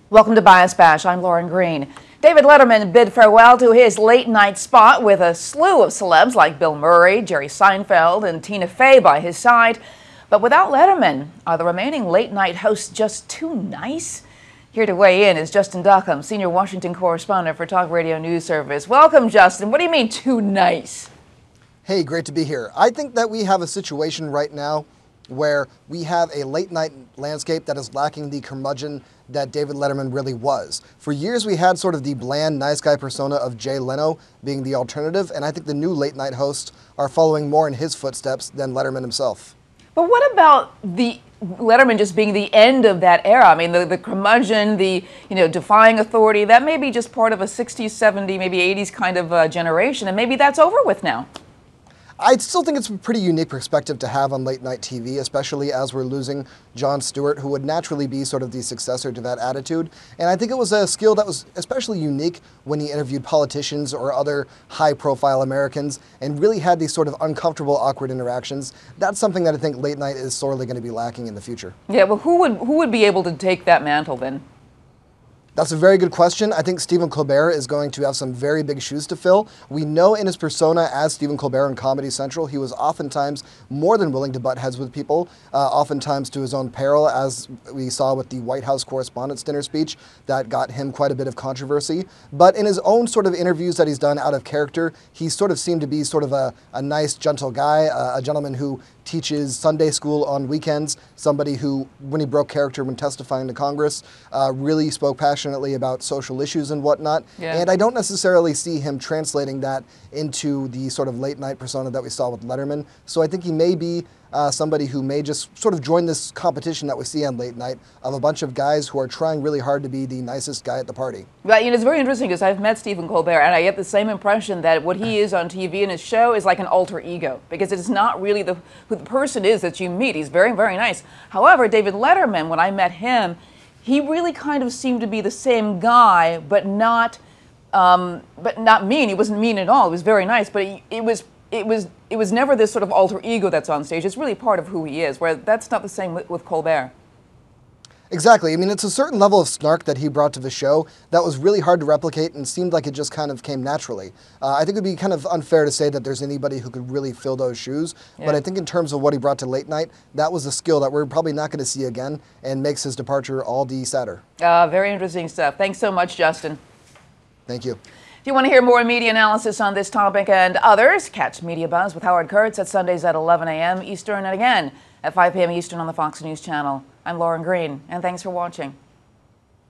Welcome to Bias Bash. I'm Lauren Green. David Letterman bid farewell to his late-night spot with a slew of celebs like Bill Murray, Jerry Seinfeld, and Tina Fey by his side. But without Letterman, are the remaining late-night hosts just too nice? Here to weigh in is Justin Duckham, senior Washington correspondent for Talk Radio News Service. Welcome, Justin. What do you mean, too nice? Hey, great to be here. I think that we have a situation right now where we have a late-night landscape that is lacking the curmudgeon that David Letterman really was. For years, we had sort of the bland, nice guy persona of Jay Leno being the alternative, and I think the new late-night hosts are following more in his footsteps than Letterman himself. But what about the Letterman just being the end of that era? I mean, the curmudgeon, the defying authority, that may be just part of a 60s, 70s, maybe 80s kind of generation, and maybe that's over with now. I still think it's a pretty unique perspective to have on late-night TV, especially as we're losing Jon Stewart, who would naturally be sort of the successor to that attitude. And I think it was a skill that was especially unique when he interviewed politicians or other high-profile Americans and really had these sort of uncomfortable, awkward interactions. That's something that I think late night is sorely going to be lacking in the future. Yeah, well, who would be able to take that mantle then? That's a very good question. I think Stephen Colbert is going to have some very big shoes to fill. We know in his persona as Stephen Colbert on Comedy Central, he was oftentimes more than willing to butt heads with people, oftentimes to his own peril, as we saw with the White House Correspondents' Dinner speech that got him quite a bit of controversy. But in his own sort of interviews that he's done out of character, he sort of seemed to be sort of a nice, gentle guy, a gentleman who teaches Sunday school on weekends, somebody who, when he broke character when testifying to Congress, really spoke passionately about social issues and whatnot. Yeah. And I don't necessarily see him translating that into the sort of late night persona that we saw with Letterman. So I think he may be somebody who may just sort of join this competition that we see on late night of a bunch of guys who are trying really hard to be the nicest guy at the party. Well, it's very interesting because I've met Stephen Colbert and I get the same impression that what he is on TV in his show is like an alter ego, because it's not really who the person is that you meet. He's very, very nice. However, David Letterman, when I met him, he really kind of seemed to be the same guy, but not mean. He wasn't mean at all. He was very nice, but it was never this sort of alter ego that's on stage. It's really part of who he is, where that's not the same with Colbert. Exactly. I mean, it's a certain level of snark that he brought to the show that was really hard to replicate and seemed like it just kind of came naturally. I think it would be kind of unfair to say that there's anybody who could really fill those shoes, but I think in terms of what he brought to late night, that was a skill that we're probably not going to see again and makes his departure all the sadder. Very interesting stuff. Thanks so much, Justin. Thank you. If you want to hear more media analysis on this topic and others, catch Media Buzz with Howard Kurtz at Sundays at 11 a.m. Eastern and again at 5 p.m. Eastern on the Fox News Channel. I'm Lauren Green, and thanks for watching.